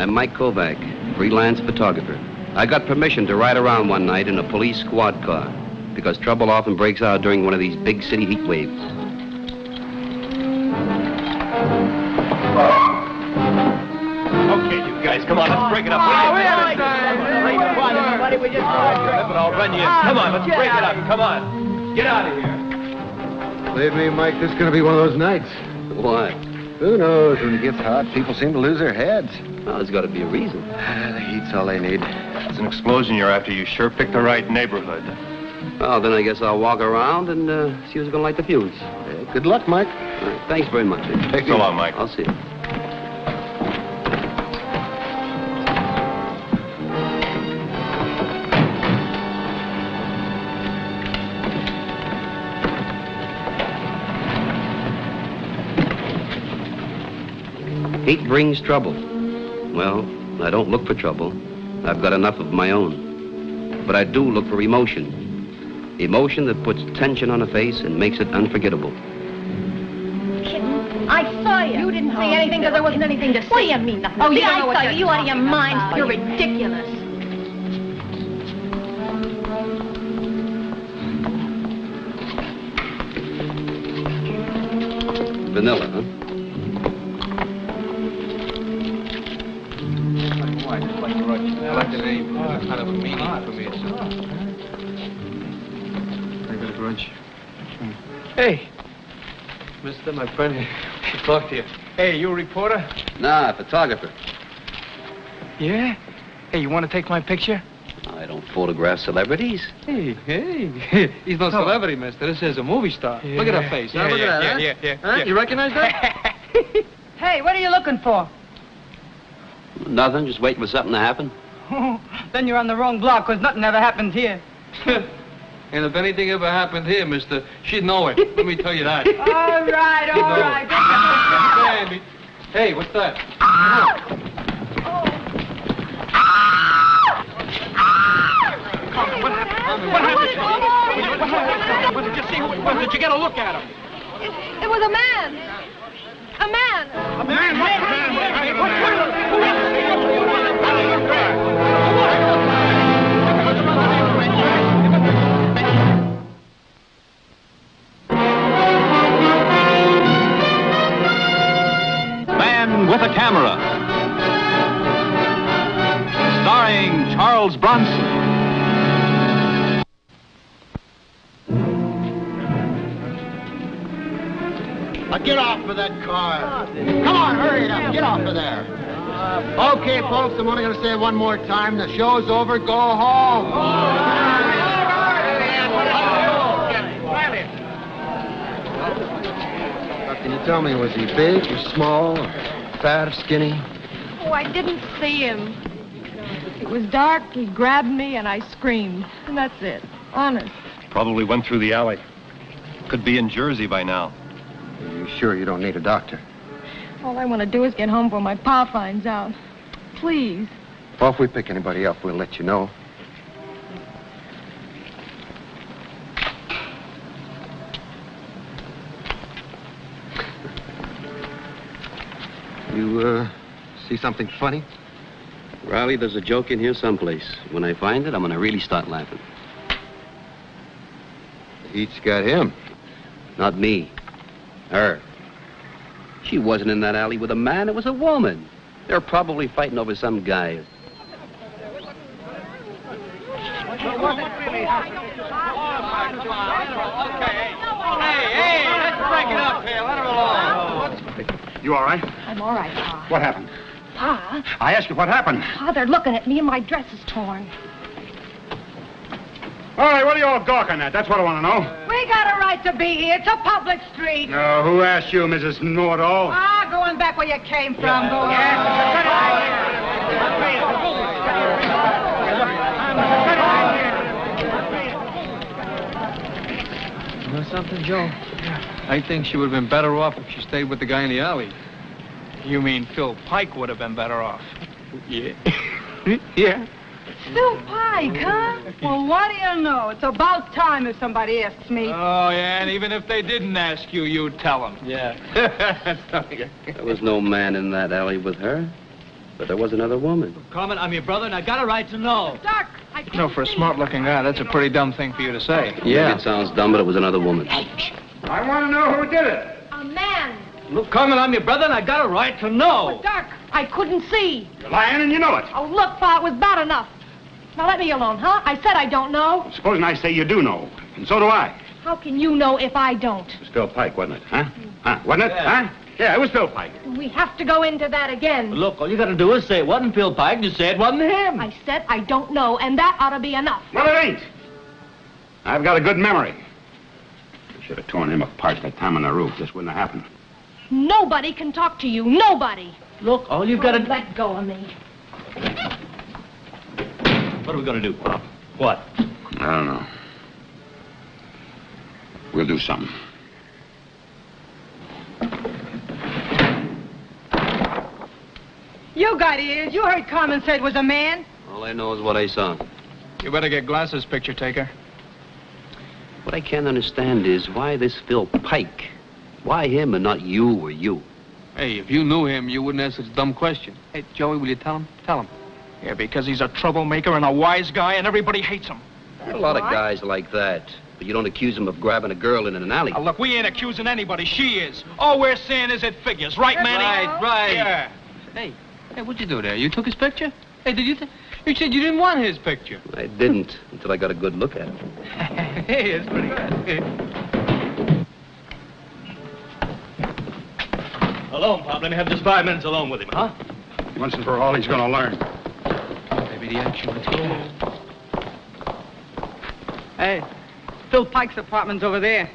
I'm Mike Kovac, freelance photographer. I got permission to ride around one night in a police squad car because trouble often breaks out during one of these big city heat waves. Okay, you guys, come on, let's break it up. I'll run you in. Come on, let's break it up. Come on. Get out of here. Believe me, Mike, this is going to be one of those nights. What? Who knows? When it gets hot, people seem to lose their heads. Well, there's got to be a reason. The heat's all they need. It's an explosion you're after. You sure picked the right neighborhood. Well, then I guess I'll walk around and see who's going to light the fuse. Good luck, Mike. Thanks very much. Take so long, Mike. I'll see you. Hate brings trouble. Well, I don't look for trouble. I've got enough of my own. But I do look for emotion. Emotion that puts tension on a face and makes it unforgettable. Kitten, I saw you. You didn't see anything because there wasn't anything to see. What do you mean, nothing? Oh, yeah, I saw you. You out of your mind. You're ridiculous. Vanilla, huh? I like the name. Kind of a meaning for me. I got a grudge. Hey, mister, my friend here. To talk to you. Hey, you a reporter? Nah, photographer. Yeah? Hey, you want to take my picture? I don't photograph celebrities. Hey, he's no celebrity, mister. This is a movie star. Yeah. Look at her face. Yeah, Look at that, yeah. Huh? You recognize that? Hey, what are you looking for? Nothing, just waiting for something to happen. Then you're on the wrong block, because nothing ever happens here. And if anything ever happened here, mister, she'd know it. Let me tell you that. All right. Hey, hey, what's that? What happened? What did you see? Who it was? Did you get a look at him? It was a man. A man. A man? Man with a Camera, starring Charles Bronson. Now get off of that car. Come on, hurry it up. Get off of there. Okay, folks, I'm only going to say it one more time. The show's over. Go home. Can you tell me, was he big or small, or fat or skinny? Oh, I didn't see him. It was dark, he grabbed me, and I screamed. And that's it. Honest. Probably went through the alley. Could be in Jersey by now. Are you sure you don't need a doctor? All I want to do is get home before my pa finds out. Please. Well, if we pick anybody up, we'll let you know. You, see something funny? Riley, there's a joke in here someplace. When I find it, I'm going to really start laughing. Each got him. Not me. Her. She wasn't in that alley with a man. It was a woman. They're probably fighting over some guy. Hey, let's break it up here. Let her alone. You all right? I'm all right, Pa. What happened? Pa? I asked you what happened. Pa, they're looking at me and my dress is torn. All right, what are you all gawking at? That's what I want to know. We got a right to be here. It's a public street. No, who asked you, Mrs. Know-it-all? Going back where you came from. Go on. You know something, Joe? I think she would have been better off if she stayed with the guy in the alley. You mean Phil Pike would have been better off? Yeah. Yeah. Phil Pike, huh? Well, what do you know? It's about time if somebody asks me. Oh, yeah, and even if they didn't ask you, you'd tell them. Yeah. There was no man in that alley with her. But there was another woman. Carmen, I'm your brother, and I got a right to know. Doc, I can't You know, for a smart-looking guy, that's a pretty dumb thing for you to say. Yeah. Maybe it sounds dumb, but it was another woman. I want to know who did it. A man. Look, Carmen, I'm your brother, and I got a right to know. But, Doc, I couldn't see. You're lying and you know it. Oh, look, Pa, it was bad enough. Now let me alone, huh? I said I don't know. Supposing I say you do know, and so do I. How can you know if I don't? It was Phil Pike, wasn't it? Huh? Huh? Wasn't it? Yeah. Huh? Yeah, it was Phil Pike. We have to go into that again. Look, all you got to do is say it wasn't Phil Pike, just say it wasn't him. I said I don't know, and that ought to be enough. Well, it ain't. I've got a good memory. I should have torn him apart that time on the roof. This wouldn't have happened. Nobody can talk to you. Nobody. Look, all you've got to... Let go of me. What are we going to do, Pop? What? I don't know. We'll do something. You got ears. You heard Carmen say it was a man. All I know is what I saw. You better get glasses, picture taker. What I can't understand is why this Phil Pike? Why him and not you or you? Hey, if you knew him, you wouldn't ask such a dumb question. Hey, Joey, will you tell him? Tell him. Yeah, because he's a troublemaker and a wise guy, and everybody hates him. There are a lot of guys like that, but you don't accuse them of grabbing a girl in an alley. Now, look, we ain't accusing anybody. She is. All we're saying is it figures. Right, Manny? Right. Yeah. Hey, what'd you do there? You took his picture? Hey, did you... You said you didn't want his picture. I didn't until I got a good look at it. Hey, it's pretty good. Alone, Pop. Let me have just 5 minutes alone with him, huh? Once and for all, he's going to learn. Maybe the action would go. Hey, Phil Pike's apartment's over there.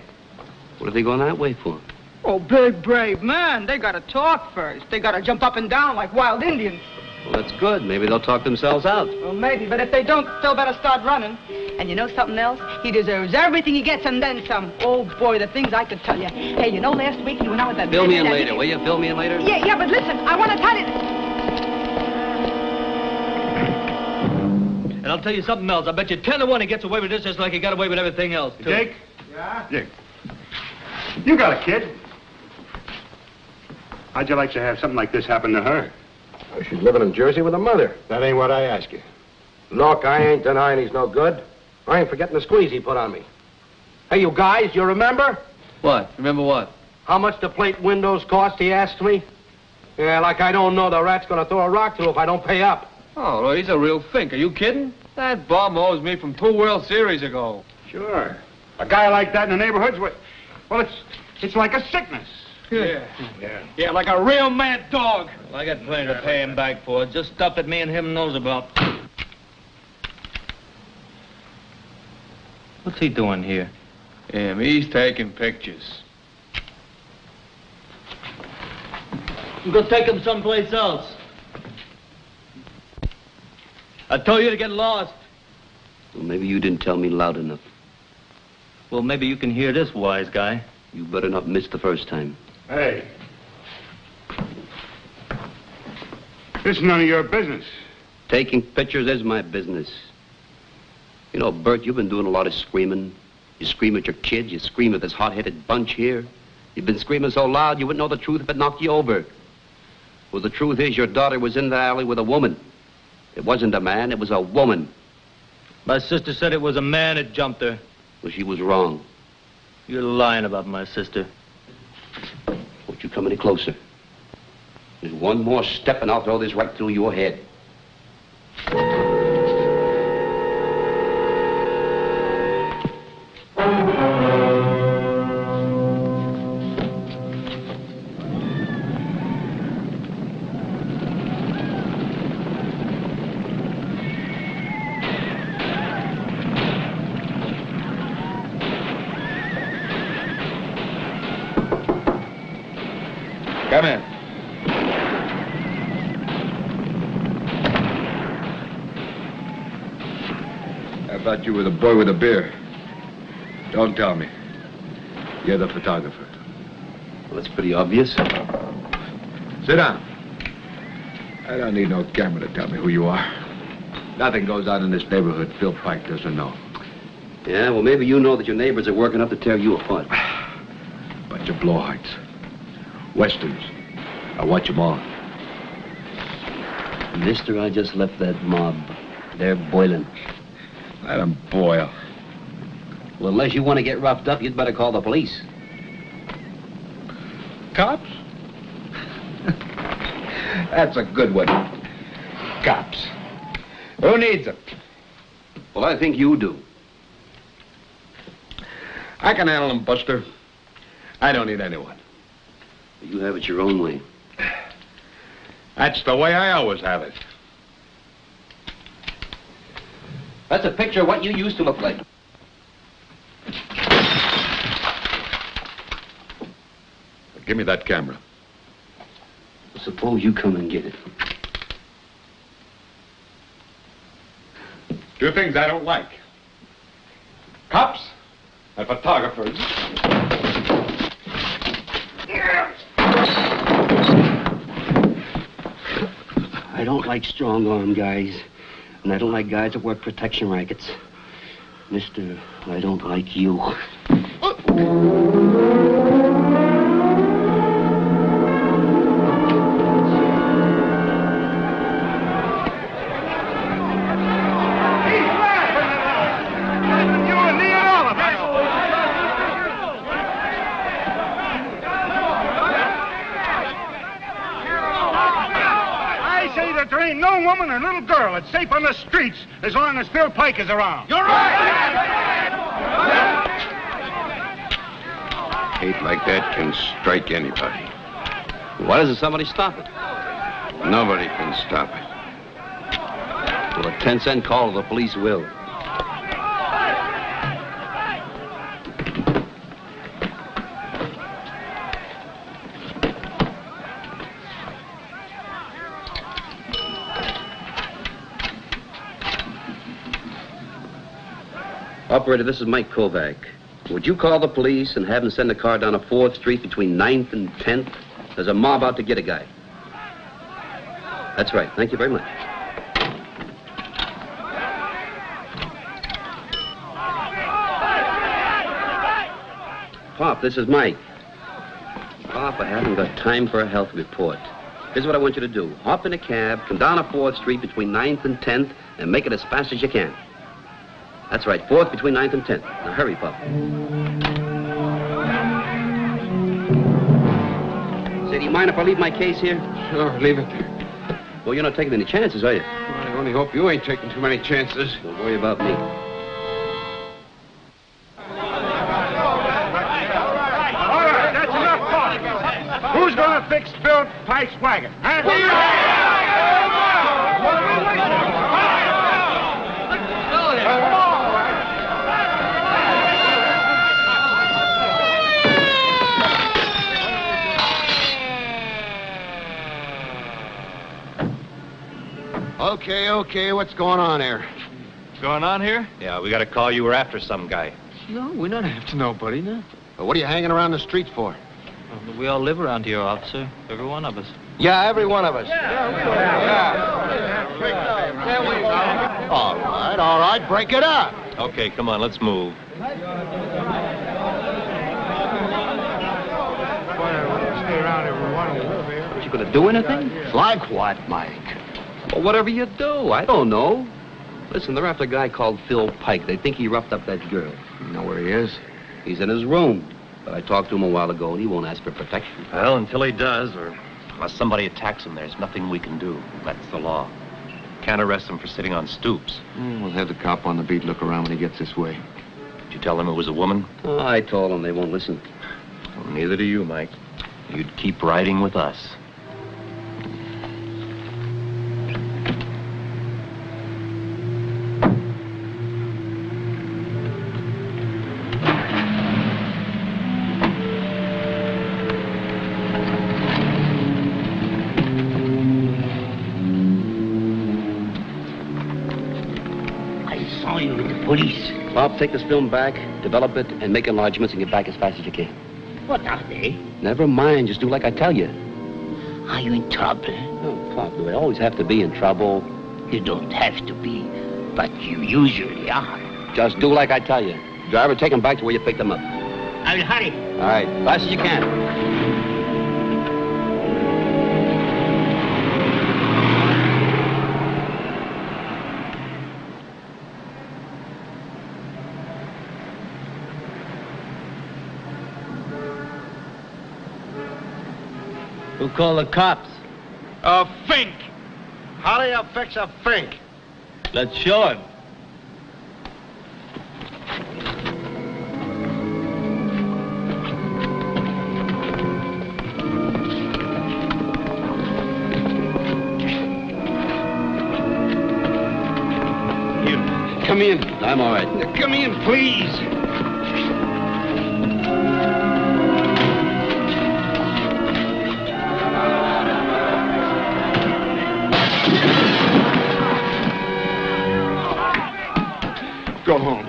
What are they going that way for? Oh, big, brave man. They gotta talk first. They gotta jump up and down like wild Indians. Well, that's good. Maybe they'll talk themselves out. Well, maybe, but if they don't, Phil better start running. And you know something else? He deserves everything he gets and then some. Oh, boy, the things I could tell you. Hey, you know, last week he went out with that... Fill me in later, will you? Fill me in later? Yeah, but listen, I want to tell you... And I'll tell you something else. I bet you 10 to 1 he gets away with this just like he got away with everything else, too. Jake? Yeah? Jake. You got a kid. How'd you like to have something like this happen to her? Well, she's living in Jersey with her mother. That ain't what I asked you. Look, I ain't denying he's no good. I ain't forgetting the squeeze he put on me. Hey, you guys, you remember? What? Remember what? How much the plate windows cost, he asked me? Yeah, like I don't know the rat's gonna throw a rock through if I don't pay up. Oh, well, he's a real think. Are you kidding? That bum owes me from 2 World Series ago. Sure. A guy like that in the neighborhood's well, it's like a sickness. Yeah, like a real mad dog. Well, I got plenty to pay him back for. Just stuff that me and him knows about. What's he doing here? He's taking pictures. Go take him someplace else. I told you to get lost. Well, maybe you didn't tell me loud enough. Well, maybe you can hear this, wise guy. You better not miss the first time. Hey. This is none of your business. Taking pictures is my business. You know, Bert, you've been doing a lot of screaming. You scream at your kids, you scream at this hot-headed bunch here. You've been screaming so loud you wouldn't know the truth if it knocked you over. Well, the truth is your daughter was in the alley with a woman. It wasn't a man, it was a woman. My sister said it was a man that jumped her. Well, she was wrong. You're lying about my sister. Won't you come any closer? There's one more step and I'll throw this right through your head. Come in. I thought you were the boy with the beer. Don't tell me. You're the photographer. Well, that's pretty obvious. Sit down. I don't need no camera to tell me who you are. Nothing goes on in this neighborhood Phil Pike doesn't know. Yeah, well, maybe you know that your neighbors are working up to tear you apart. Bunch of blowhards. Westerns. I watch them all. Mister, I just left that mob. They're boiling. Let them boil. Well, unless you want to get roughed up, you'd better call the police. Cops? That's a good one. Cops. Who needs them? Well, I think you do. I can handle them, Buster. I don't need anyone. You have it your own way. That's the way I always have it. That's a picture of what you used to look like. Give me that camera. Suppose you come and get it. Two things I don't like. Cops and photographers. I don't like strong-arm guys, and I don't like guys that work protection rackets. Mister, I don't like you. No woman or little girl that's safe on the streets as long as Phil Pike is around. You're right! Hate like that can strike anybody. Why doesn't somebody stop it? Nobody can stop it. Well, a 10-cent call to the police will. Operator, this is Mike Kovac. Would you call the police and have them send a car down a 4th Street between 9th and 10th? There's a mob out to get a guy. That's right. Thank you very much. Pop, this is Mike. Pop, I haven't got time for a health report. Here's what I want you to do. Hop in a cab, come down a 4th Street between 9th and 10th, and make it as fast as you can. That's right, 4th between 9th and 10th. Now hurry, Pop. Say, do you mind if I leave my case here? Sure, leave it. Well, you're not taking any chances, are you? I only hope you ain't taking too many chances. Don't worry about me. All right, that's enough talk. Who's going to fix Phil Pike's wagon? Huh? Okay, what's going on here? What's going on here? Yeah, we got a call you were after some guy. No, we're not after nobody, no. Well, what are you hanging around the streets for? Well, we all live around here, officer. Every one of us. Yeah, every one of us. All right, break it up. Okay, come on, let's move. Aren't you going to do anything? Like what, Mike? Well, whatever you do. I don't know. Listen, they're after a guy called Phil Pike. They think he roughed up that girl. You know where he is? He's in his room. But I talked to him a while ago, and he won't ask for protection. Well, until he does, or unless somebody attacks him, there's nothing we can do. That's the law. Can't arrest him for sitting on stoops. We'll have the cop on the beat look around when he gets this way. Did you tell him it was a woman? Oh, I told them they won't listen. Well, neither do you, Mike. You'd keep riding with us. Police. Bob, take this film back, develop it, and make enlargements and get back as fast as you can. What are they? Never mind. Just do like I tell you. Are you in trouble? Oh, Pop, do I always have to be in trouble? You don't have to be, but you usually are. Just do like I tell you. Driver, take them back to where you picked them up. I will hurry. All right, fast as you can. Who called the cops? A fink. How do you fix a fink? Let's show him. Come in. I'm all right. Come in, please. Go home.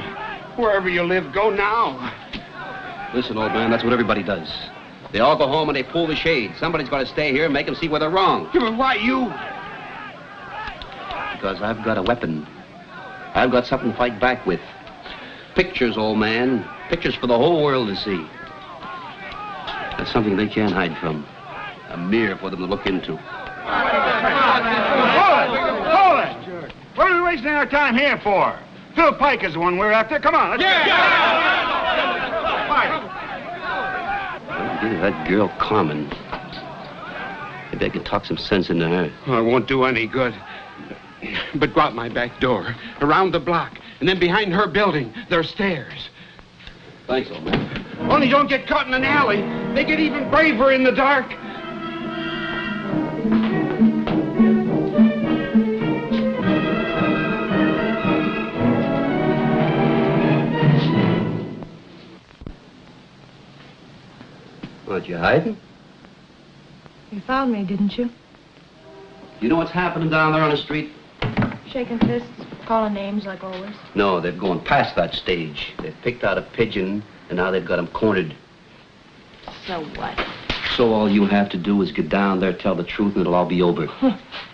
Wherever you live, go now. Listen, old man, that's what everybody does. They all go home and they pull the shade. Somebody's got to stay here and make them see where they're wrong. Why you? Because I've got a weapon. I've got something to fight back with. Pictures, old man. Pictures for the whole world to see. That's something they can't hide from. A mirror for them to look into. Hold it! What are we wasting our time here for? Phil Pike is the one we're after. Come on, let's go. Well, that girl, Carmen. Maybe I can talk some sense into her. Well, it won't do any good. But go out my back door, around the block, and then behind her building, there are stairs. Thanks, old man. Only don't get caught in an alley. They get even braver in the dark. What, you hiding? You found me, didn't you? You know what's happening down there on the street? Shaking fists, calling names like always. No, they've gone past that stage. They've picked out a pigeon, and now they've got him cornered. So what? So all you have to do is get down there, tell the truth, and it'll all be over.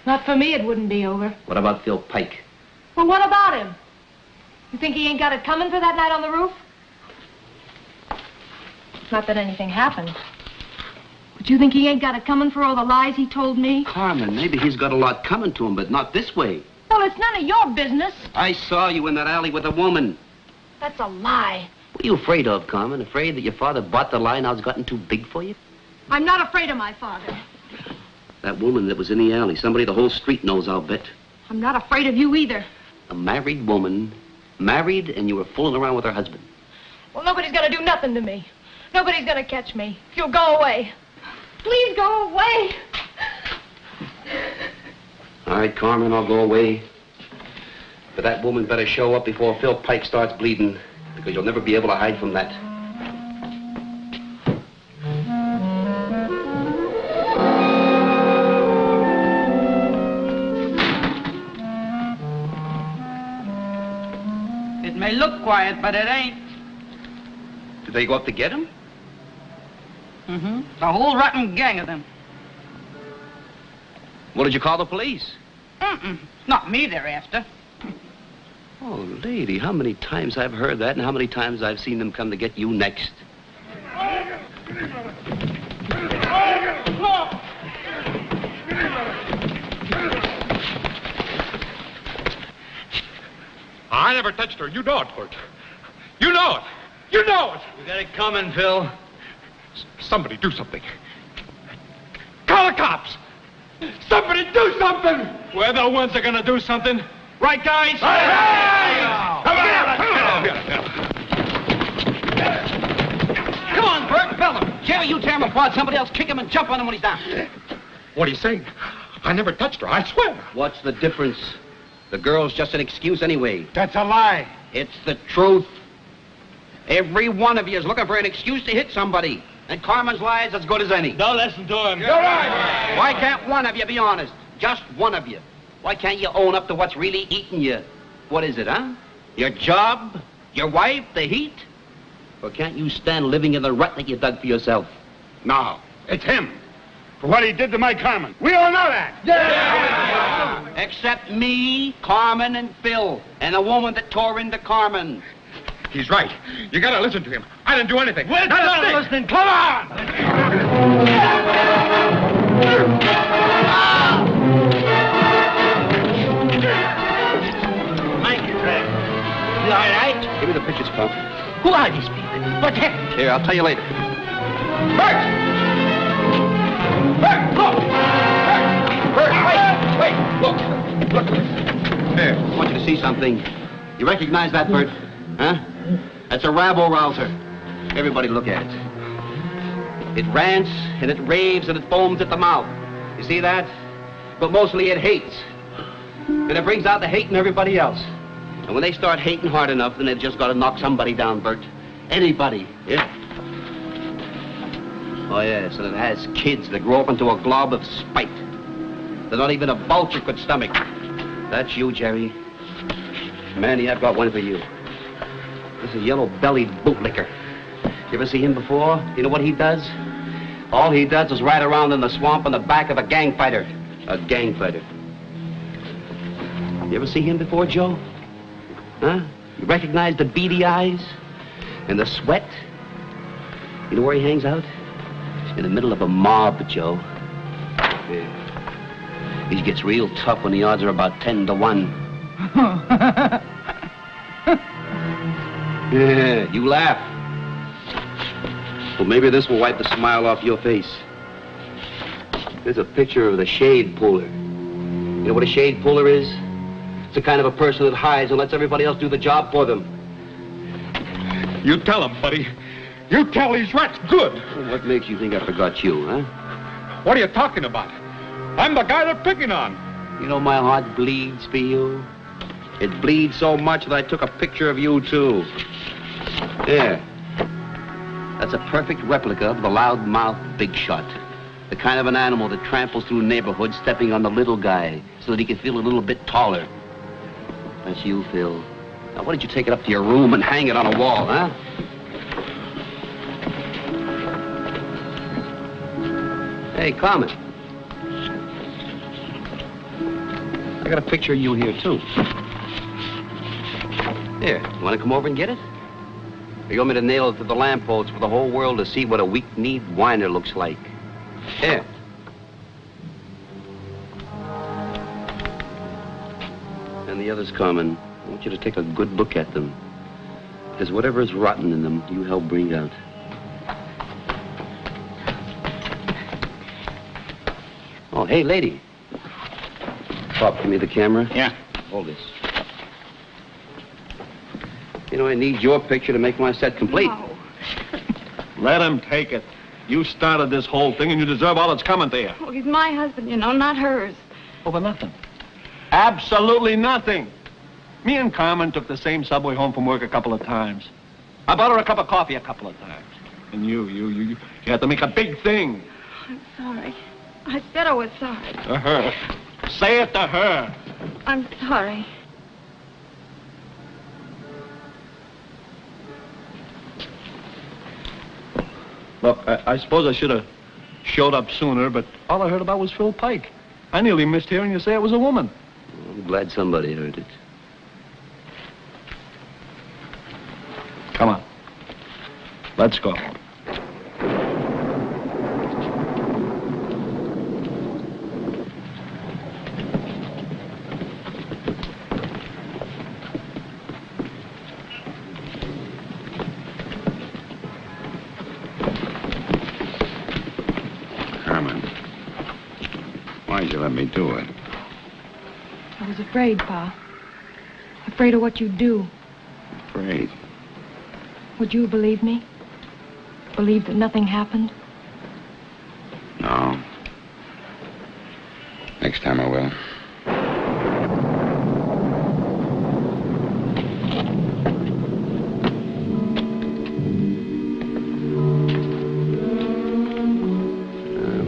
Not for me, it wouldn't be over. What about Phil Pike? Well, what about him? You think he ain't got it coming for that night on the roof? Not that anything happened. But you think he ain't got it coming for all the lies he told me? Carmen, maybe he's got a lot coming to him, but not this way. Well, it's none of your business. I saw you in that alley with a woman. That's a lie. What are you afraid of, Carmen? Afraid that your father bought the lie, now it's gotten too big for you? I'm not afraid of my father. That woman that was in the alley, somebody the whole street knows, I'll bet. I'm not afraid of you either. A married woman, married, and you were fooling around with her husband. Well, nobody's gonna do nothing to me. Nobody's gonna catch me. You'll go away. Please go away. All right, Carmen, I'll go away. But that woman better show up before Phil Pike starts bleeding, because you'll never be able to hide from that. It may look quiet, but it ain't. Did they go up to get him? Mm-hmm. The whole rotten gang of them. What did you call the police? Mm-mm. Not me they're after. Oh, lady, how many times I've heard that and how many times I've seen them come to get you next. I never touched her. You know it, Bert. You know it. You know it. You got it coming, Phil. Somebody do something. Call the cops. Somebody do something. We're the ones that are gonna do something. Right, guys? Come on, Bert, bell him. Jerry, you tear him apart. Somebody else kick him and jump on him when he's down. What are you saying? I never touched her, I swear. What's the difference? The girl's just an excuse anyway. That's a lie. It's the truth. Every one of you is looking for an excuse to hit somebody. And Carmen's lie is as good as any. Don't listen to him. You're right. Why can't one of you be honest? Just one of you. Why can't you own up to what's really eating you? What is it, huh? Your job? Your wife? The heat? Or can't you stand living in the rut that you dug for yourself? No, it's him. For what he did to my Carmen. We all know that. Yeah. Except me, Carmen, and Phil, and the woman that tore into Carmen. He's right. You gotta listen to him. I didn't do anything. We're not listening. Come on! Mike, you all right? Give me the pictures, pal. Who are these people? What happened? Here, I'll tell you later. Bert! Look. Here, I want you to see something. You recognize that, Bert? Huh? That's a rabble-rouser. Everybody look at it. It rants, and it raves, and it foams at the mouth. You see that? But mostly it hates. And it brings out the hate in everybody else. And when they start hating hard enough, then they've just got to knock somebody down, Bert. Anybody, yeah? Oh, yes, and it has kids that grow up into a glob of spite that not even a vulture could stomach. That's you, Jerry. Manny, I've got one for you. This is a yellow-bellied bootlicker. You ever see him before? You know what he does? All he does is ride around in the swamp on the back of a gang fighter. A gang fighter. You ever see him before, Joe? Huh? You recognize the beady eyes? And the sweat? You know where he hangs out? In the middle of a mob, Joe. Yeah. He gets real tough when the odds are about 10 to 1. Yeah, you laugh. Well, maybe this will wipe the smile off your face. Here's a picture of the shade puller. You know what a shade puller is? It's the kind of a person that hides and lets everybody else do the job for them. You tell him, buddy. You tell these rats good. Well, what makes you think I forgot you, huh? What are you talking about? I'm the guy they're picking on. You know my heart bleeds for you. It bleeds so much that I took a picture of you, too. There. That's a perfect replica of the loud-mouthed big shot. The kind of an animal that tramples through neighborhoods stepping on the little guy so that he can feel a little bit taller. That's you, Phil. Now, why don't you take it up to your room and hang it on a wall, huh? Hey, Carmen. I got a picture of you here, too. Here, you want to come over and get it? Or you want me to nail it to the lamppost for the whole world to see what a weak-kneed whiner looks like? Here. And the others, Carmen, I want you to take a good look at them. Because whatever is rotten in them, you help bring out. Oh, hey, lady. Pop, give me the camera. Yeah. Hold this. You know, I need your picture to make my set complete. No. Let him take it. You started this whole thing, and you deserve all that's coming to you. Oh, he's my husband, you know, not hers. Over nothing. Absolutely nothing. Me and Carmen took the same subway home from work a couple of times. I bought her a cup of coffee a couple of times. And you had to make a big thing. I'm sorry. I said I was sorry. To her. Say it to her. I'm sorry. Look, I suppose I should have showed up sooner, but all I heard about was Phil Pike. I nearly missed hearing you say it was a woman. I'm glad somebody heard it. Come on. Let's go. Why'd you let me do it? I was afraid, Pa. Afraid of what you'd do. Afraid? Would you believe me? Believe that nothing happened? No. Next time I will.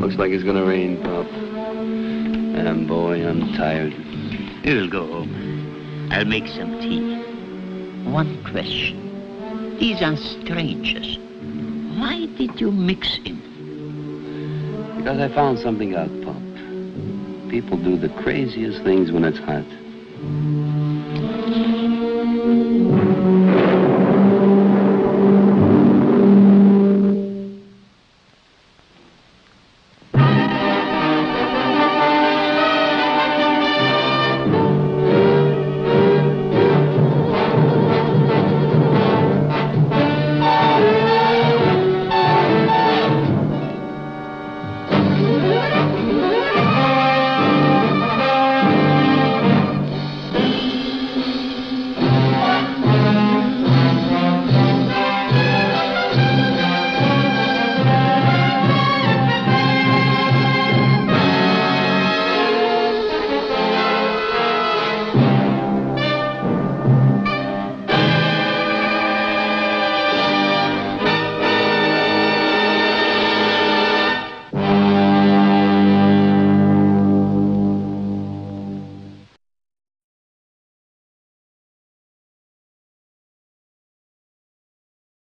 Looks like it's gonna rain, Pop. And boy, I'm tired. You'll go home. I'll make some tea. One question. These are strangers. Why did you mix in? Because I found something out, Pop. People do the craziest things when it's hot.